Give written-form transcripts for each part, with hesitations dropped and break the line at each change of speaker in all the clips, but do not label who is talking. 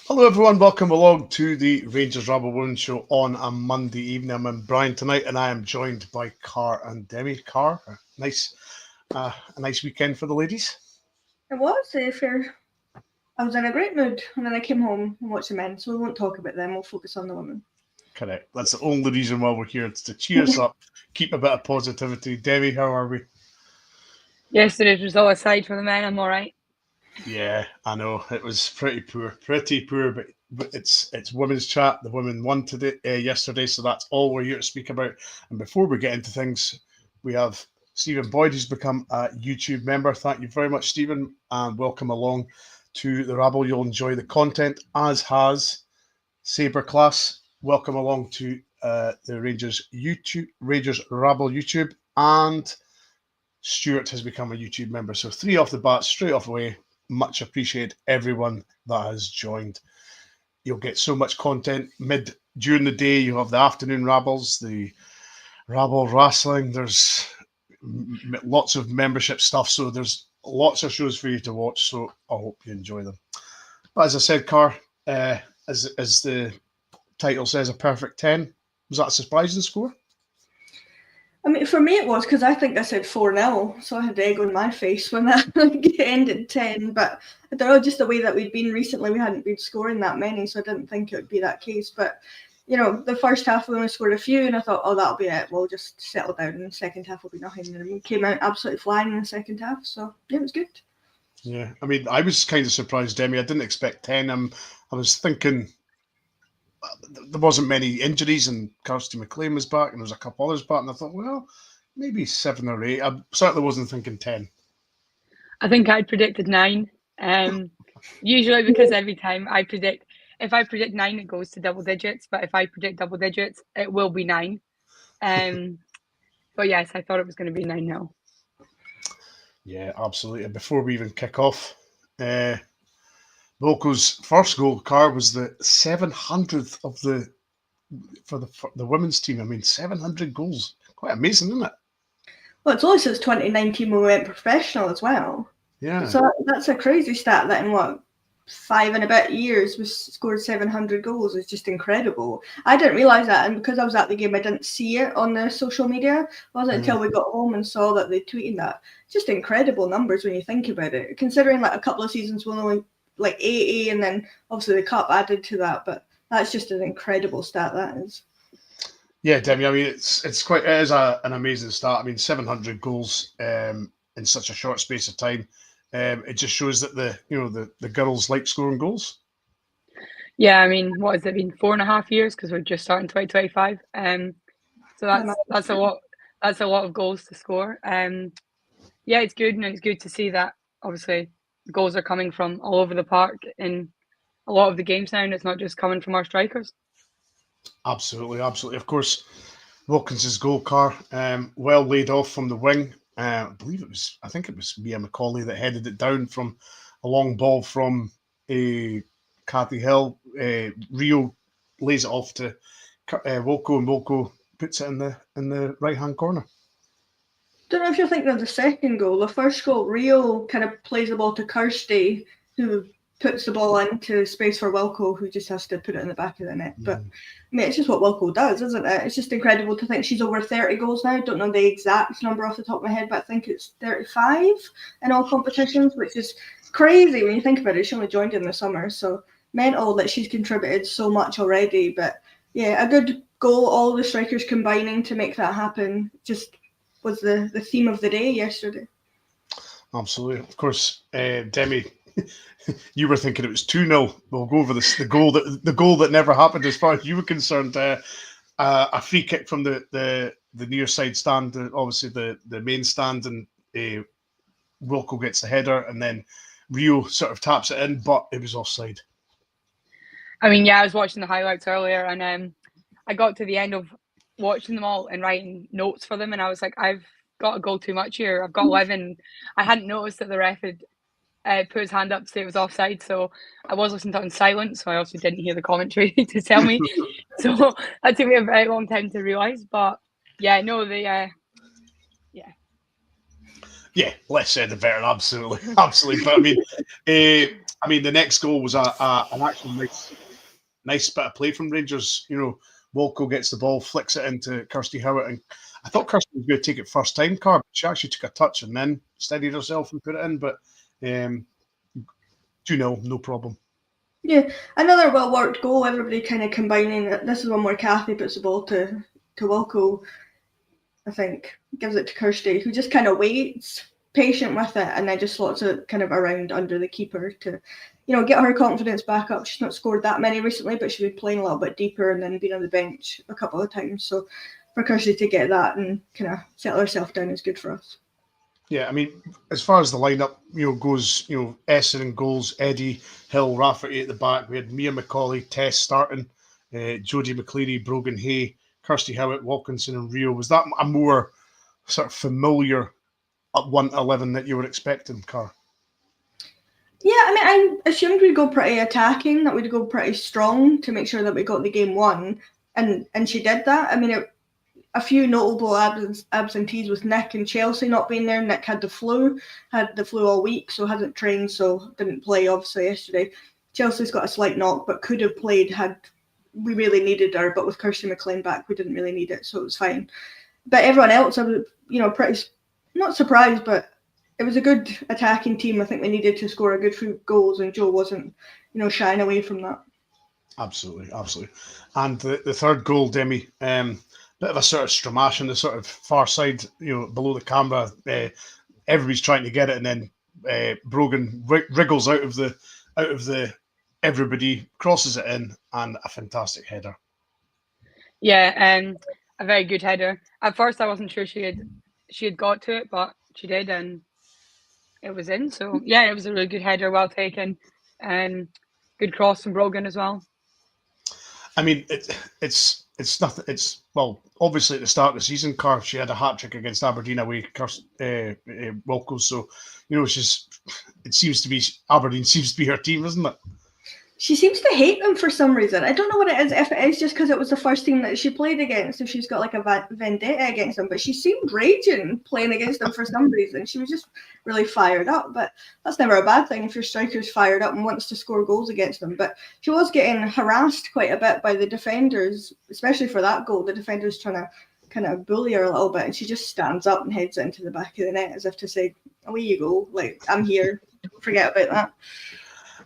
Hello, everyone. Welcome along to the Rangers Rabble Women Show on a Monday evening. I'm in Brian tonight, and I am joined by Car and Demi. Car, a nice weekend for the ladies.
It was fair. I was in a great mood, and then I came home and watched the men, so we won't talk about them. We'll focus on the women.
Correct. That's the only reason why we're here. It's to cheer us up, keep a bit of positivity. Demi, how are we?
Yesterday's result aside from the men, I'm all right.
Yeah, I know it was pretty poor, but it's women's chat. The women won yesterday, so that's all we're here to speak about. And before we get into things, we have Stephen Boyd, who's become a YouTube member. Thank you very much, Stephen, and welcome along to the Rabble. You'll enjoy the content, as has Saber Class. Welcome along to the Rangers Rabble YouTube, and Stuart has become a YouTube member. So 3 off the bat, straight off away. Much appreciate everyone that has joined. You'll get so much content during the day. You have the afternoon rabbles, the rabble wrestling. There's lots of membership stuff, so there's lots of shows for you to watch. So I hope you enjoy them. But as I said, Car, as the title says, a perfect 10. Was that a surprising score?
I mean, for me it was, because I think I said 4-0, so I had egg on my face when that ended 10. But I don't know, just the way that we'd been recently, we hadn't been scoring that many, so I didn't think it would be that case. But, you know, the first half we only scored a few, and I thought, oh, that'll be it. We'll just settle down, and the second half will be nothing. And we came out absolutely flying in the second half, so yeah, it was good.
Yeah, I mean, I was kind of surprised, Demi. I didn't expect 10. I was thinking there wasn't many injuries, and Kirsty McLean was back, and there was a couple others back, and I thought, well, maybe 7 or 8. I certainly wasn't thinking 10.
I think I'd predicted 9. Usually because every time if I predict 9, it goes to double digits. But if I predict double digits, it will be 9. But yes, I thought it was going to be 9-0.
Yeah, absolutely. And before we even kick off, Wilko's first goal, Car, was the 700th for the women's team. I mean, 700 goals. Quite amazing, isn't it?
Well, it's only since 2019 when we went professional as well.
Yeah.
So that's a crazy stat that in 5 and a bit years we scored 700 goals. It's just incredible. I didn't realise that, and because I was at the game I didn't see it on the social media. It wasn't until we got home and saw that they tweeted that. Just incredible numbers when you think about it, considering like a couple of seasons we'll only like 80, and then obviously the cup added to that, but that's just an incredible stat, that is.
Yeah, Demi, I mean, it is an amazing stat. I mean, 700 goals in such a short space of time. It just shows that the girls like scoring goals.
Yeah, I mean, what has it been, 4.5 years? Because we're just starting 2025. So that's a lot. That's a lot of goals to score. Yeah, it's good, and it's good to see that obviously goals are coming from all over the park in a lot of the games now, and it's not just coming from our strikers.
Absolutely. Of course, Wilkins's goal, Car, well laid off from the wing. I think it was Mia McCauley that headed it down from a long ball from Kathy Hill. Rio lays it off to Wilko, and Wilko puts it in the right hand corner.
Don't know if you're thinking of the second goal. The first goal, Rio kind of plays the ball to Kirsty, who puts the ball into space for Wilko, who just has to put it in the back of the net. But I mean, it's just what Wilko does, isn't it? It's just incredible to think she's over 30 goals now. I don't know the exact number off the top of my head, but I think it's 35 in all competitions, which is crazy when you think about it. She only joined in the summer, so mental that she's contributed so much already. But yeah, a good goal, all the strikers combining to make that happen, just was the theme of the day yesterday.
Absolutely. Of course, Demi, you were thinking it was 2-0. We'll go over this. The goal that never happened, as far as you were concerned. A free kick from the near side stand, obviously the main stand, and Wilko gets the header, and then Rio sort of taps it in, but it was offside.
I mean, yeah, I was watching the highlights earlier, and I got to the end of watching them all and writing notes for them, and I was like, I've got a goal too much here. I've got 11. I hadn't noticed that the ref had put his hand up to say it was offside, so I was listening to it in silence, so I also didn't hear the commentary to tell me. So that took me a very long time to realise, but yeah, no,
Yeah, less said the better, absolutely. But I mean, I mean, the next goal was an actual nice bit of play from Rangers. You know, Wilko gets the ball, flicks it into Kirsty Howard, and I thought Kirsty was going to take it first time, Car, but she actually took a touch and then steadied herself and put it in. But 2-0, no problem.
Yeah, another well worked goal. Everybody kind of combining. This is one where Kathy puts the ball to Wilko. I think gives it to Kirsty, who just kind of waits, patient with it, and then just slots it kind of around under the keeper to, get her confidence back up. She's not scored that many recently, but she's been playing a little bit deeper and then been on the bench a couple of times. So for Kirsty to get that and kind of settle herself down is good for us.
Yeah, I mean, as far as the lineup, goes, Essendon goals, Eddie, Hill, Rafferty at the back. We had Mia McCauley, Tess starting, Jodie McCleary, Brogan Hay, Kirsty Howitt, Wilkinson, and Rio. Was that a more sort of familiar up 1-11 that you were expecting, Car?
Yeah, I mean, I assumed we'd go pretty attacking, that we'd go pretty strong to make sure that we got the game won, and she did that. I mean, a few notable absentees with Nick and Chelsea not being there. Nick had the flu all week, so hasn't trained, so didn't play obviously yesterday. Chelsea's got a slight knock, but could have played had we really needed her. But with Kirsty McLean back, we didn't really need it, so it was fine. But everyone else, I was, pretty not surprised, but it was a good attacking team. I think we needed to score a good few goals, and Joe wasn't, shying away from that.
Absolutely. And the third goal, Demi, bit of a sort of stramash on the sort of far side, below the camera. Everybody's trying to get it, and then Brogan wriggles out of the everybody, crosses it in, and a fantastic header.
Yeah, a very good header. At first, I wasn't sure she had got to it, but she did, and it was in. So yeah, it was a really good header, well taken, and good cross from Brogan as well. I
mean, it's nothing. It's, well, obviously at the start of the season, Car, she had a hat-trick against Aberdeen away, Wilko. So, it seems to be, Aberdeen seems to be her team, isn't it?
She seems to hate them for some reason. I don't know what it is, if it is just because it was the first team that she played against, so she's got like a vendetta against them, but she seemed raging playing against them for some reason. She was just really fired up, but that's never a bad thing if your striker's fired up and wants to score goals against them. But she was getting harassed quite a bit by the defenders, especially for that goal. The defenders trying to kind of bully her a little bit, and she just stands up and heads it into the back of the net as if to say, away you go, like, I'm here, don't forget about that.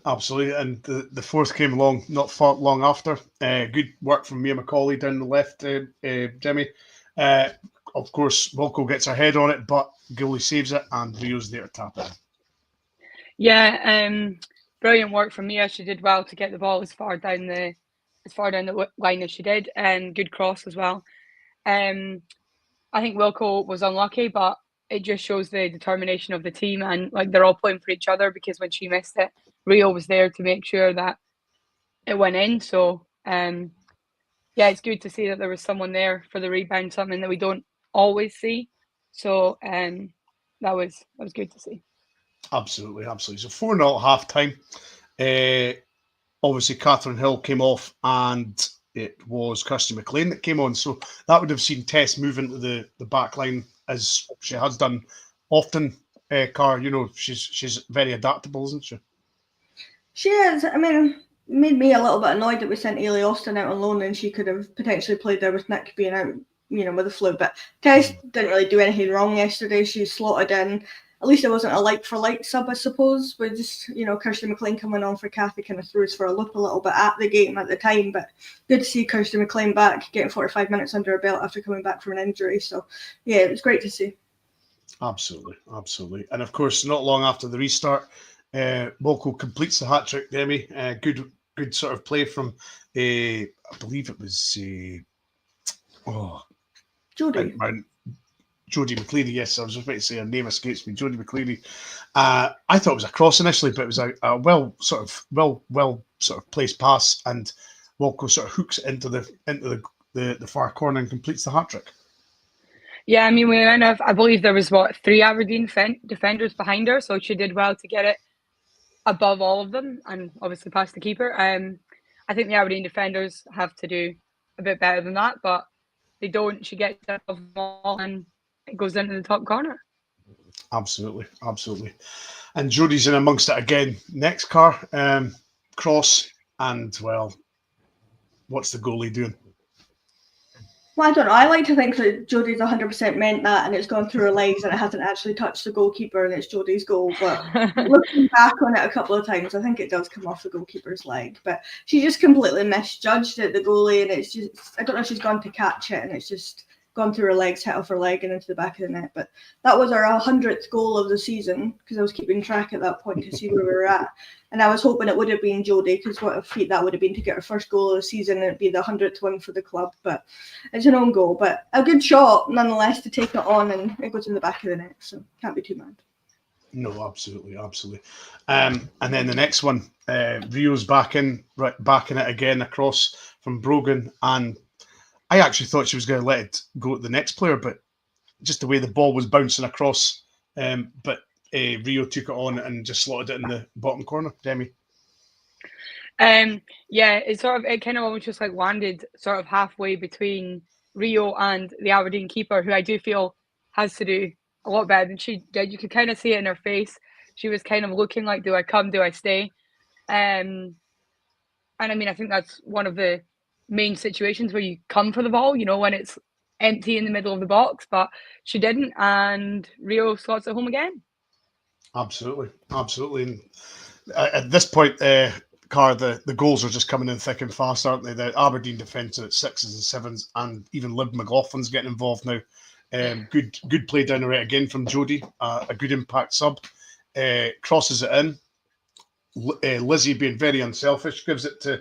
Absolutely, and the fourth came along not far long after. Good work from Mia McCauley down the left, Jimmy. Of course, Wilko gets her head on it, but goalie saves it, and Rio's there to tap it.
Yeah, brilliant work from Mia. She did well to get the ball as far down the line as she did, and good cross as well. I think Wilko was unlucky, but it just shows the determination of the team, and like they're all playing for each other, because when she missed it, Rio was there to make sure that it went in. So yeah, it's good to see that there was someone there for the rebound, something that we don't always see. So that was good to see.
Absolutely. So 4-0 at half time. Obviously Catherine Hill came off, and it was Kirsty McLean that came on. So that would have seen Tess move into the back line, as she has done often. Car, she's very adaptable, isn't she?
She is. I mean, made me a little bit annoyed that we sent Ailey Austin out on loan, and she could have potentially played there with Nick being out, with the flu. But Tess didn't really do anything wrong yesterday. She slotted in. At least it wasn't a like-for-like sub, I suppose. But just, Kirsty McLean coming on for Kathy kind of threw us for a loop a little bit at the game at the time. But good to see Kirsty McLean back, getting 45 minutes under her belt after coming back from an injury. So, yeah, it was great to see.
Absolutely. And, of course, not long after the restart, Wilko completes the hat-trick, Demi. Good sort of play from, I believe it was Jodie McCleary. Yes, I was just about to say her name escapes me. Jodie McCleary. I thought it was a cross initially, but it was a well placed pass, and Wilko sort of hooks it into the far corner and completes the hat-trick.
Yeah, I mean, we went off, I believe there was 3 Aberdeen defenders behind her, so she did well to get it above all of them and obviously past the keeper. I think the Aberdeen defenders have to do a bit better than that, but they don't. She gets it above them all and it goes into the top corner.
Absolutely, absolutely. And Jodie's in amongst it again. Next car, cross, and well, what's the goalie doing?
Well, I don't know. I like to think that Jodie's 100% meant that, and it's gone through her legs, and it hasn't actually touched the goalkeeper, and it's Jodie's goal. But looking back on it a couple of times, I think it does come off the goalkeeper's leg. But she just completely misjudged it, the goalie, and it's just, I don't know if she's gone to catch it, and it's just gone through her legs, hit off her leg, and into the back of the net. But that was our 100th goal of the season, because I was keeping track at that point to see where we were at. And I was hoping it would have been Jodie, because what a feat that would have been to get her first goal of the season, and it'd be the 100th one for the club. But it's an own goal, but a good shot nonetheless to take it on, and it goes in the back of the net, so can't be too mad.
No, absolutely, absolutely. And then the next one, Rio's back in it again across from Brogan, and I actually thought she was going to let it go to the next player, but just the way the ball was bouncing across, but Rio took it on and just slotted it in the bottom corner. Demi.
Yeah, it kind of almost just like landed sort of halfway between Rio and the Aberdeen keeper, who I do feel has to do a lot better than she did. You could kind of see it in her face. She was kind of looking like, do I come, do I stay? And I mean, I think that's one of the main situations where you come for the ball, you know, when it's empty in the middle of the box, but she didn't, and Rio slots it home again.
Absolutely, absolutely. And at this point, Car, the goals are just coming in thick and fast, aren't they? The Aberdeen defence at 6s and 7s, and even Liv McLaughlin's getting involved now. Good play down the right again from Jodie, a good impact sub. Crosses it in. Lizzie, being very unselfish, gives it to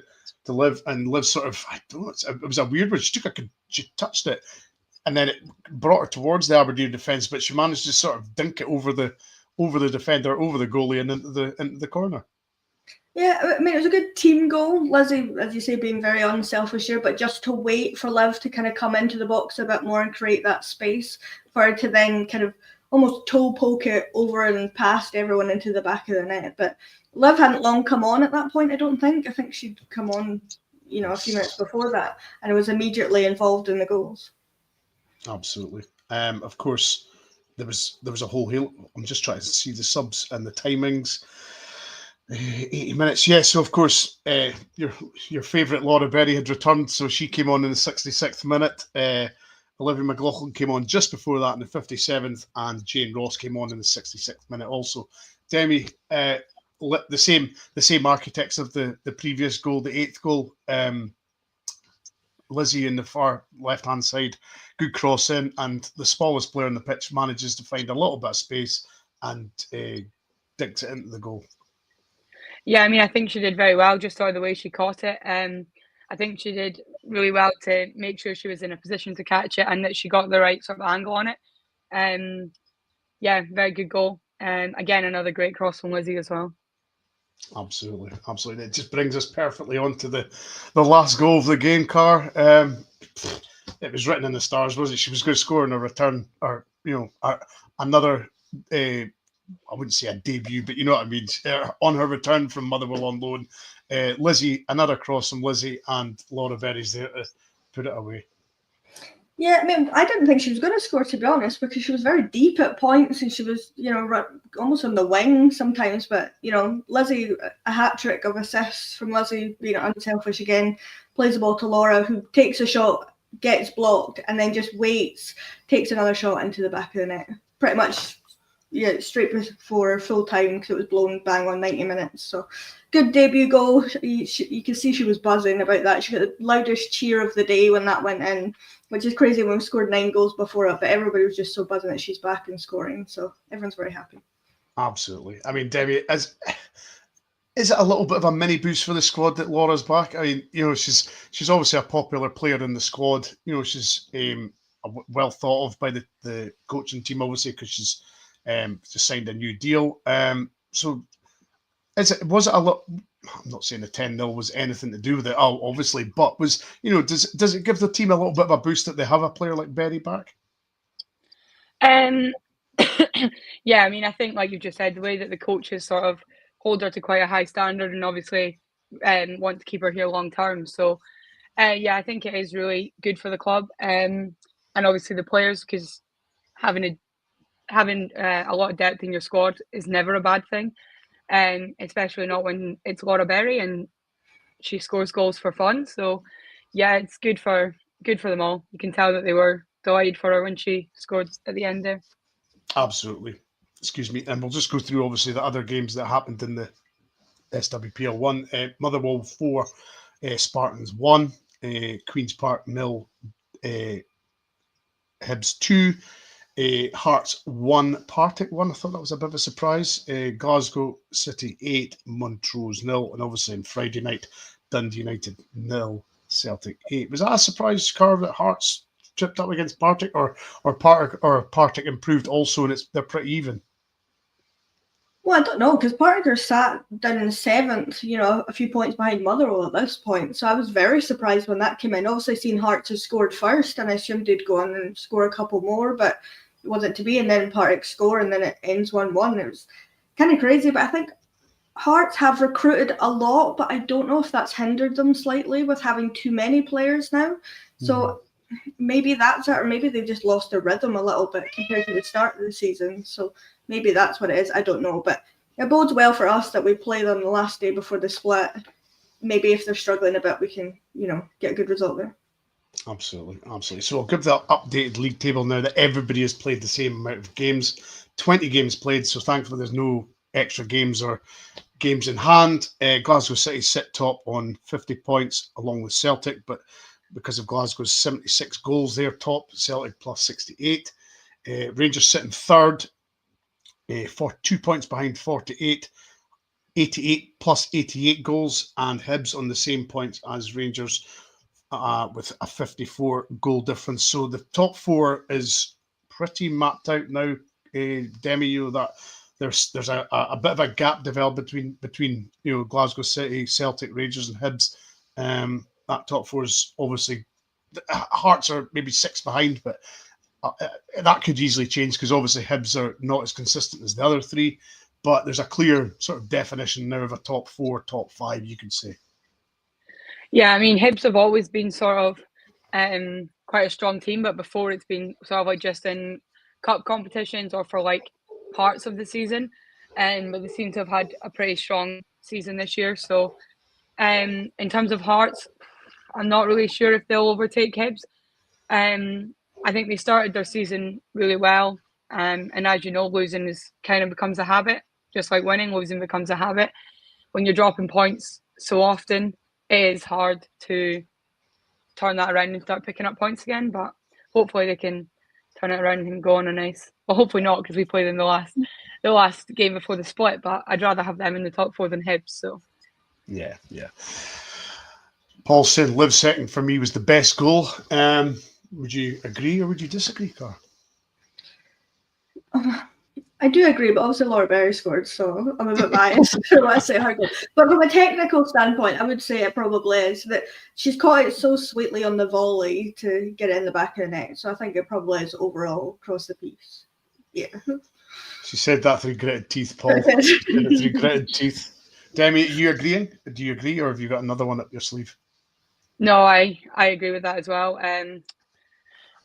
Liv, and Liv sort of, I don't know, it was a weird one. She touched it, and then it brought her towards the Aberdeen defence, but she managed to sort of dink it over the defender, over the goalie, and into the corner.
Yeah, I mean, it was a good team goal. Lizzie, as you say, being very unselfish here, but just to wait for Liv to kind of come into the box a bit more and create that space for her to then kind of almost toe poke it over and past everyone into the back of the net. But Liv hadn't long come on at that point, I don't think. I think she'd come on, you know, a few minutes before that, and was immediately involved in the goals.
Absolutely. Of course, there was a whole hill. I'm just trying to see the subs and the timings. 80 minutes, yeah. So of course, your favourite Laura Berry had returned, so she came on in the 66th minute. Olivia McLaughlin came on just before that in the 57th, and Jane Ross came on in the 66th minute also. Demi, the same architects of the previous goal, the 8th goal. Lizzie in the far left-hand side, good cross in, and the smallest player on the pitch manages to find a little bit of space and digs it into the goal.
Yeah, I mean, I think she did very well, just by the way she caught it. I think she did really well to make sure she was in a position to catch it and that she got the right sort of angle on it. Yeah, very good goal. Again, another great cross from Lizzie as well.
Absolutely, absolutely. It just brings us perfectly on to the last goal of the game, Car. It was written in the stars, was it? She was going to score in a return, or another. I wouldn't say a debut, but you know what I mean. On her return from Motherwell on loan, Lizzie, another cross from Lizzie, and Laura Berry's there to put it away.
Yeah, I mean, I didn't think she was going to score, to be honest, because she was very deep at points, and she was, almost on the wing sometimes. But, Lizzie, a hat-trick of assists from Lizzie, being unselfish again, plays the ball to Laura, who takes a shot, gets blocked, and then just waits, takes another shot into the back of the net. Pretty much, straight before full time, because it was blown bang on 90 minutes. So, good debut goal. You can see she was buzzing about that. She got the loudest cheer of the day when that went in, which is crazy when we scored 9 goals before it, but everybody was just so buzzing that she's back and scoring. So everyone's very happy.
Absolutely. I mean, Debbie, is it a little bit of a mini boost for the squad that Laura's back? I mean, she's obviously a popular player in the squad. She's well thought of by the coaching team, obviously, because she's just signed a new deal. So was it a lot? I'm not saying the 10-0 was anything to do with it, obviously, but does it give the team a little bit of a boost that they have a player like Berry back?
Yeah, I mean, I think, like you just said, the way that the coaches sort of hold her to quite a high standard and obviously want to keep her here long term. So, yeah, I think it is really good for the club and obviously the players, because having having a lot of depth in your squad is never a bad thing, and especially not when it's Laura Berry and she scores goals for fun. So yeah, it's good for them all. You can tell that they were delighted for her when she scored at the end there.
Absolutely. Excuse me. And we'll just go through obviously the other games that happened in the SWPL 1. Motherwell 4, Spartans 1, Queen's Park 0, Hibs 2, Hearts 1, Partick 1. I thought that was a bit of a surprise. Glasgow City 8, Montrose 0. And obviously on Friday night, Dundee United 0, Celtic 8. Was that a surprise, Carl, that Hearts tripped up against Partick, or Partick improved also, and they're pretty even?
Well, I don't know, because Partick are sat down in 7th, a few points behind Motherwell at this point. So I was very surprised when that came in. Obviously, seen Hearts had scored first, and I assumed they'd go on and score a couple more, but it wasn't to be. And then Partick score, and then it ends 1-1. It was kind of crazy, but I think Hearts have recruited a lot, but I don't know if that's hindered them slightly with having too many players now. So maybe that's it, or maybe they've just lost their rhythm a little bit compared to the start of the season. So maybe that's what it is. I don't know, but it bodes well for us that we play them the last day before the split. Maybe if they're struggling a bit, we can, get a good result there.
Absolutely. So I'll give the updated league table now that everybody has played the same amount of games. 20 games played, so thankfully there's no extra games or games in hand. Glasgow City sit top on 50 points along with Celtic, but because of Glasgow's 76 goals, they're top. Celtic plus 68. Rangers sitting third, for 2 points behind 48. 88 plus 88 goals, and Hibs on the same points as Rangers with a 54 goal difference. So the top four is pretty mapped out now, Demi. That there's a bit of a gap developed between Glasgow City, Celtic, Rangers, and Hibs. That top four is obviously, Hearts are maybe 6 behind, but that could easily change because obviously Hibs are not as consistent as the other 3. But there's a clear sort of definition now of a top 4, top 5, you could say.
Yeah, I mean, Hibs have always been sort of quite a strong team, but before it's been sort of like just in cup competitions or for like parts of the season. But they seem to have had a pretty strong season this year. So in terms of Hearts, I'm not really sure if they'll overtake Hibs. I think they started their season really well. And as you know, losing is kind of becomes a habit. Just like winning, losing becomes a habit. When you're dropping points so often, it is hard to turn that around and start picking up points again. But hopefully they can turn it around and go on a nice. Well, hopefully not, because we played them the last game before the split. But I'd rather have them in the top 4 than Hibs. So
yeah. Paul said Liv second for me was the best goal. Would you agree or would you disagree, Car?
I do agree, but also Laura Berry scored, so I'm a bit biased. So I say her goal. But from a technical standpoint, I would say it probably is that she's caught it so sweetly on the volley to get it in the back of the net. So I think it probably is overall across the piece. Yeah.
She said that through gritted teeth, Paul. Through gritted teeth. Demi, are you agreeing? Do you agree, or have you got another one up your sleeve?
No, I agree with that as well.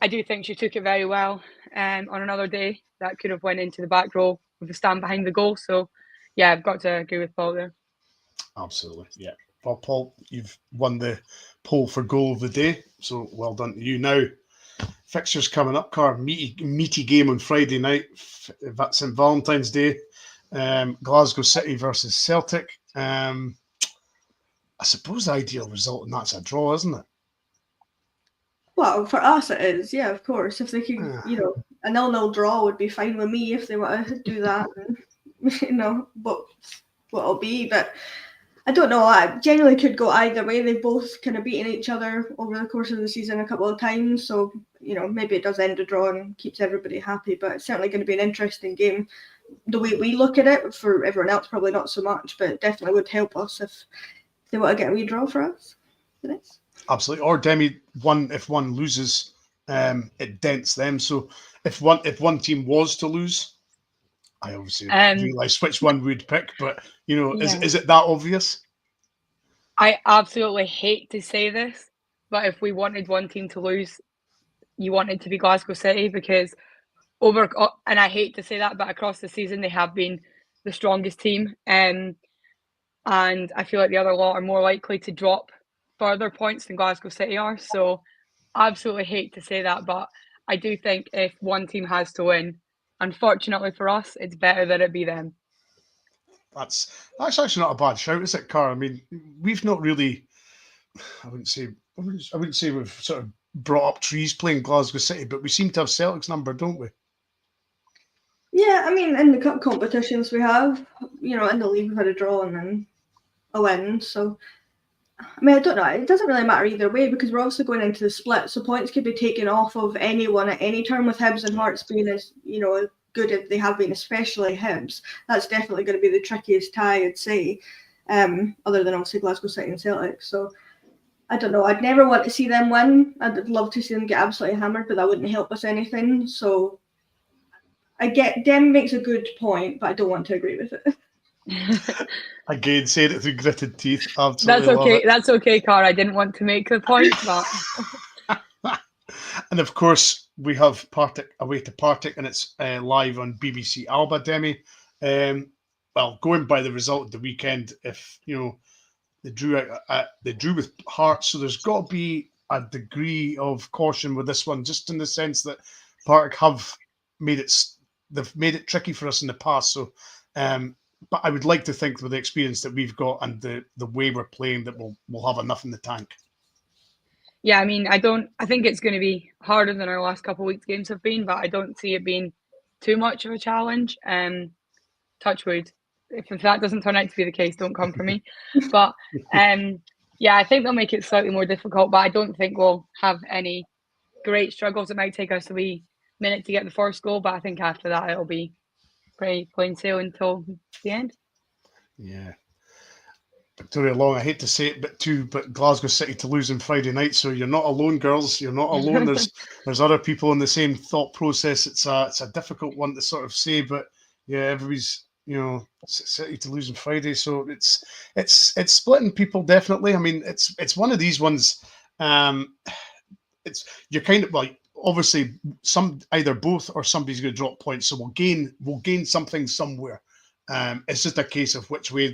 I do think she took it very well on another day. That could have went into the back row with a stand behind the goal. So, yeah, I've got to agree with Paul there.
Absolutely, yeah. Well, Paul, you've won the poll for goal of the day, so well done to you. Now, fixtures coming up, Car. Meaty game on Friday night. That's St. Valentine's Day. Glasgow City versus Celtic. I suppose the ideal result in that's a draw, isn't it?
Well, for us it is, yeah, of course. If they could, a 0-0 draw would be fine with me if they want to do that. And, what it'll be. But I don't know. I genuinely could go either way. They've both kind of beaten each other over the course of the season a couple of times. So, maybe it does end a draw and keeps everybody happy. But it's certainly going to be an interesting game. The way we look at it, for everyone else, probably not so much, but it definitely would help us if they want to get a wee draw for us.
Absolutely. Or Demi, if one loses, it dents them. So if one team was to lose, I obviously realise which one we'd pick, but is it that obvious?
I absolutely hate to say this, but if we wanted one team to lose, you want it to be Glasgow City, because and I hate to say that, but across the season they have been the strongest team. And I feel like the other lot are more likely to drop further points than Glasgow City are. So absolutely hate to say that, but I do think if one team has to win, unfortunately for us, it's better that it be them.
That's actually not a bad shout, is it, Car? I mean, we've not really. I wouldn't say we've sort of brought up trees playing Glasgow City, but we seem to have Celtic's number, don't we?
Yeah, I mean, in the cup competitions we have, in the league we've had a draw and then a win. So, I mean, I don't know. It doesn't really matter either way because we're also going into the split, so points could be taken off of anyone at any turn. With Hibs and Hearts being as good as they have been, especially Hibs, that's definitely going to be the trickiest tie, I'd say, other than obviously Glasgow City and Celtic. So I don't know. I'd never want to see them win. I'd love to see them get absolutely hammered, but that wouldn't help us anything. So I get Dem makes a good point, but I don't want to agree with it.
Again, saying it through gritted teeth. Absolutely.
That's okay.
Love it.
That's okay, Cara. I didn't want to make the point, but
and of course we have Partick away to Partick, and it's live on BBC Alba. Demi. Well, going by the result of the weekend, if they drew with Hearts, so there's got to be a degree of caution with this one, just in the sense that Partick have they've made it tricky for us in the past. So, but I would like to think with the experience that we've got and the way we're playing that we'll have enough in the tank.
Yeah, I mean, I think it's going to be harder than our last couple of weeks' games have been, but I don't see it being too much of a challenge. Touch wood. If that doesn't turn out to be the case, don't come for me. But yeah, I think they'll make it slightly more difficult, but I don't think we'll have any great struggles. It might take us a wee minute to get the first goal, but I think after that it'll be pretty plain sailing until the end.
Yeah. Victoria Long, I hate to say it, but Glasgow City to lose on Friday night. So you're not alone, girls. You're not alone. There's other people in the same thought process. It's a difficult one to sort of say, but yeah, everybody's City to lose on Friday. So it's splitting people definitely. I mean, it's one of these ones. You're kind of like obviously either both or somebody's going to drop points. So we'll gain something somewhere. It's just a case of which way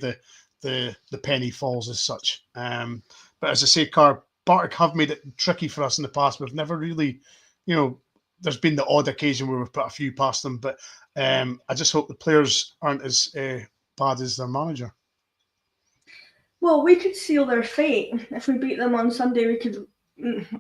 the penny falls as such. But as I say, Partick have made it tricky for us in the past. We've never really, there's been the odd occasion where we've put a few past them, but I just hope the players aren't as bad as their manager.
Well, we could seal their fate. If we beat them on Sunday, we could,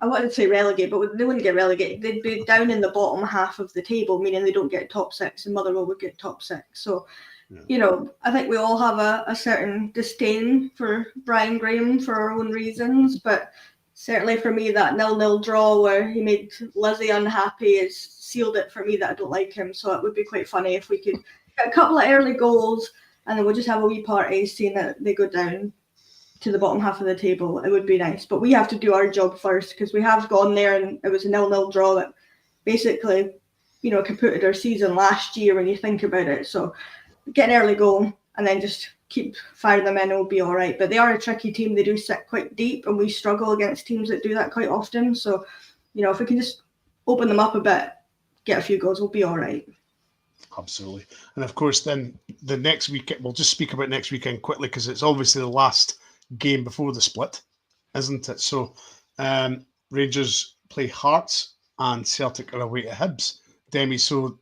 I wanted to say relegate, but they wouldn't get relegated. They'd be down in the bottom half of the table, meaning they don't get top six, and Motherwell would get top six. So, I think we all have a certain disdain for Brian Graham for our own reasons, but certainly for me, that 0-0 draw where he made Lizzie unhappy has sealed it for me that I don't like him. So it would be quite funny if we could get a couple of early goals and then we'll just have a wee party seeing that they go down to the bottom half of the table. It would be nice. But we have to do our job first because we have gone there and it was a 0-0 draw that basically, kaputted our season last year when you think about it. So get an early goal and then just keep firing them in, it'll be all right. But they are a tricky team. They do sit quite deep and we struggle against teams that do that quite often. So, if we can just open them up a bit, get a few goals, we'll be all right.
Absolutely. And of course, then the next weekend, we'll just speak about next weekend quickly because it's obviously the last game before the split, isn't it? So Rangers play Hearts and Celtic are away to Hibs. Demi, so,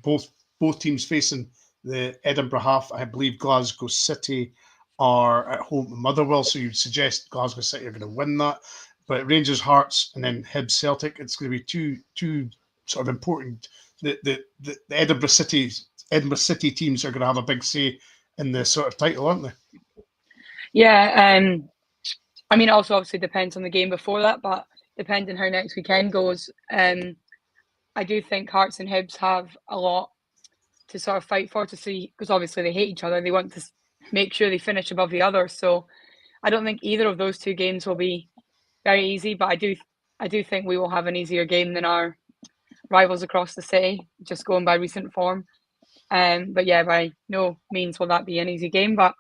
both teams facing the Edinburgh half. I believe Glasgow City are at home to Motherwell, so you'd suggest Glasgow City are going to win that. But Rangers, Hearts, and then Hibs, Celtic, it's going to be two sort of important. The Edinburgh City teams are going to have a big say in the sort of title, aren't they?
Yeah, I mean, it also obviously depends on the game before that, but depending how next weekend goes, I do think Hearts and Hibs have a lot to sort of fight for to see, because obviously they hate each other. They want to make sure they finish above the other. So I don't think either of those two games will be very easy, but I do think we will have an easier game than our rivals across the city, just going by recent form. But yeah, by no means will that be an easy game. But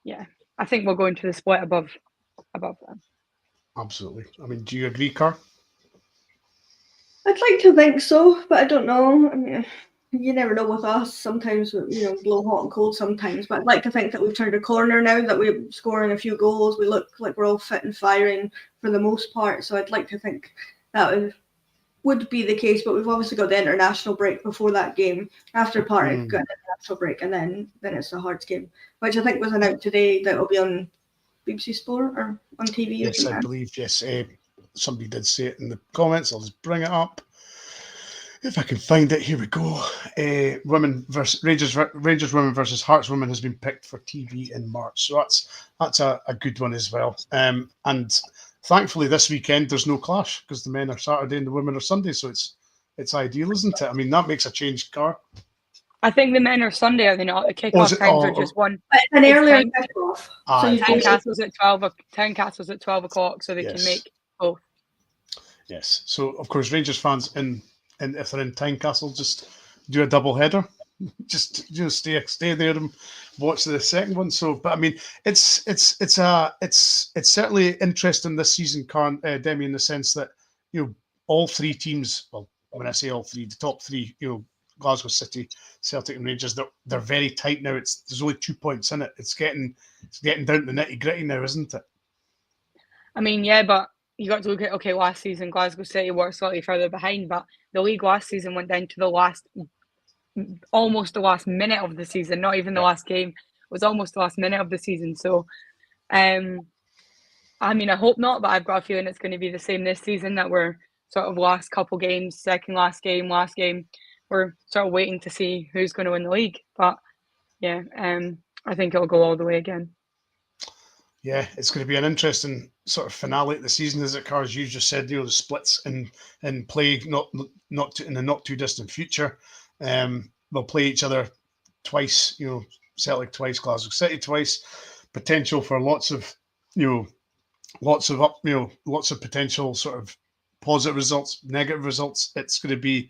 yeah, I think we'll go into the split above them.
Absolutely. I mean, do you agree, Carr?
I'd like to think so, but I don't know. I mean, you never know with us. Sometimes, blow hot and cold sometimes. But I'd like to think that we've turned a corner now, that we're scoring a few goals. We look like we're all fit and firing for the most part. So I'd like to think that would be the case. But we've obviously got the international break before that game. After Partick, got an international break, and then it's the Hearts game, which I think was announced today that will be on BBC Sport or on TV.
Yes, I believe, yes. Somebody did say it in the comments. I'll just bring it up. If I can find it, here we go. Rangers women versus Hearts women has been picked for TV in March. So that's a good one as well. And thankfully this weekend there's no clash because the men are Saturday and the women are Sunday. So it's ideal, isn't it? I mean, that makes a change, Car.
I think the men are Sunday, are they not? The kickoff times are just one.
It's an earlier kickoff. So
Tynecastle's at 12. Tynecastle's at 12 o'clock, so they can make both.
Yes. So of course, Rangers fans and if they're in Tynecastle, just do a double header. Just stay there and watch the second one. So, but I mean, it's certainly interesting this season, Demi, in the sense that all three teams. Well, when I say all three, the top three, Glasgow City, Celtic, and Rangers, they're very tight now. There's only 2 points in it. It's getting down to the nitty gritty now, isn't it?
I mean, yeah, but you got to look at last season Glasgow City were slightly further behind, but the league last season went down to almost the last minute of the season, not even the last game. It was almost the last minute of the season. So, I mean, I hope not, but I've got a feeling it's going to be the same this season, that we're sort of last couple games, second last game. We're sort of waiting to see who's going to win the league. But yeah, I think it'll go all the way again.
Yeah, it's going to be an interesting sort of finale to the season, as it cars. You just said, the splits in play, not in the not too distant future. They'll play each other twice. Celtic twice, Glasgow City twice. Potential for lots of potential sort of positive results, negative results. It's going to be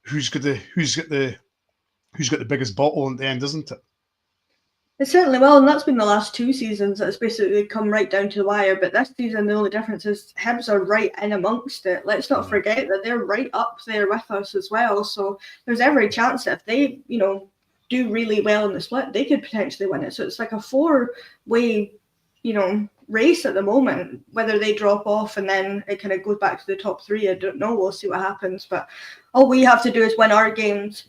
who's got the biggest bottle at the end, isn't it?
It certainly will, and that's been the last 2 seasons. It's basically come right down to the wire. But this season, the only difference is Hibs are right in amongst it. Let's not forget that they're right up there with us as well. So there's every chance that if they, do really well in the split, they could potentially win it. So it's like a 4-way, race at the moment. Whether they drop off and then it kind of goes back to the top 3, I don't know. We'll see what happens. But all we have to do is win our games.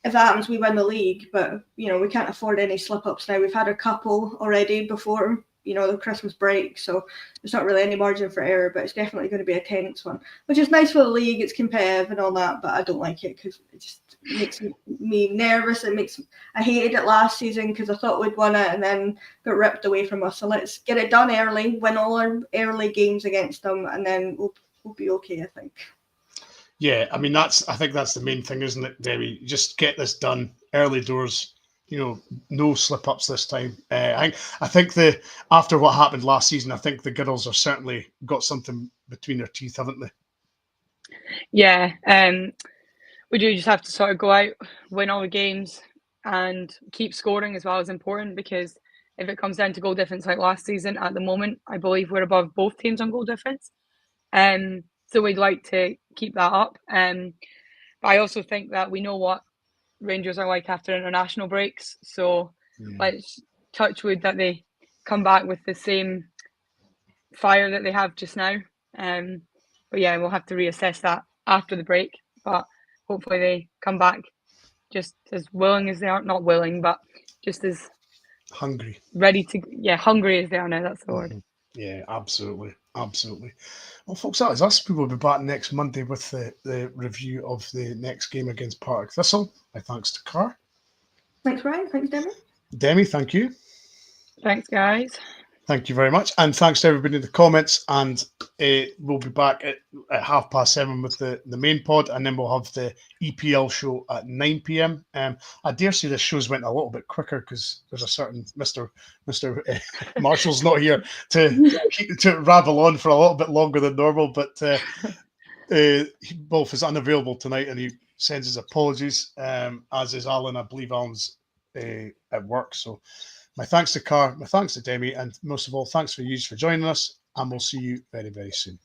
If that happens, we win the league, but, we can't afford any slip-ups now. We've had a couple already before, the Christmas break, so there's not really any margin for error, but it's definitely going to be a tense one, which is nice for the league. It's competitive and all that, but I don't like it because it just makes me nervous. I hated it last season because I thought we'd won it and then got ripped away from us. So let's get it done early, win all our early games against them, and then we'll be okay, I think.
Yeah, I mean, I think that's the main thing, isn't it, Debbie? Just get this done early doors. No slip ups this time. I think after what happened last season, I think the girls have certainly got something between their teeth, haven't they?
Yeah, we do just have to sort of go out, win all the games, and keep scoring as well is important, because if it comes down to goal difference like last season, at the moment, I believe we're above both teams on goal difference. So we'd like to keep that up. But I also think that we know what Rangers are like after international breaks. So let's touch wood that they come back with the same fire that they have just now. But yeah, we'll have to reassess that after the break. But hopefully they come back just as willing as they are. Not willing, but just as
hungry.
Hungry as they are now. That's the word.
Yeah, absolutely. Well, folks, that is us. We will be back next Monday with the review of the next game against Partick Thistle. My thanks to Car.
Thanks, Ryan. Thanks, Demi.
Demi, thank you.
Thanks, guys.
Thank you very much. And thanks to everybody in the comments. And we'll be back at 7:30 with the main pod. And then we'll have the EPL show at 9 p.m. I dare say this show's went a little bit quicker because there's a certain Mr. Marshall's not here to rabble on for a little bit longer than normal. But Wolf is unavailable tonight and he sends his apologies, as is Alan. I believe Alan's at work. So my thanks to Car, my thanks to Demi, and most of all, thanks for you for joining us, and we'll see you very, very soon.